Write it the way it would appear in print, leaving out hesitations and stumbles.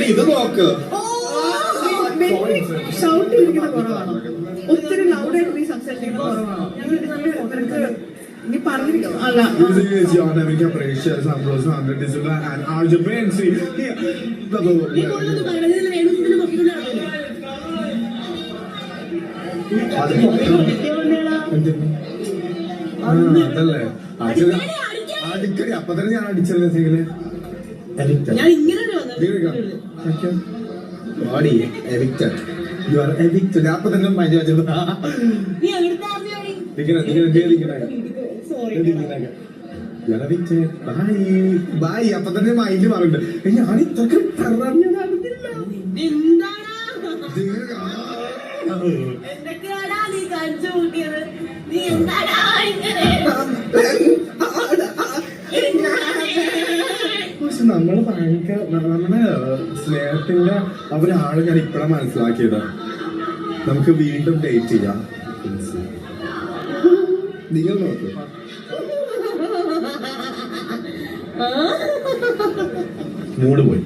ഇത് നോക്ക്. ഷൗട്ട് ചെയ്തിരിക്കുന്ന കുറവാണോ? ഒത്തിരി ലൗഡായിട്ട് നീ സംസാരിക്കുന്നത് കുറവാണോ? നിനക്ക് നീ പറഞ്ഞിരിക്കും അല്ല അതല്ലേ അടിക്കടി അപ്പൊ തന്നെ ഞാൻ അടിച്ചല്ലേ സീകള് അപ്പൊ തന്നെ മൈൻഡ് വെച്ചത് ബായ് അപ്പൊ തന്നെ മൈൻഡ് പറഞ്ഞിട്ട് ഞാൻ ഇതൊക്കെ പക്ഷെ നമ്മള് ഭയങ്കര നമ്മുടെ സ്നേഹത്തിന്റെ ഒരാള് ഞാൻ ഇപ്പഴാ മനസ്സിലാക്കിയതാ. നമുക്ക് വീണ്ടും ഡേറ്റ് ചെയ്യാം. നിങ്ങൾ നോക്ക് മൂട് പോയി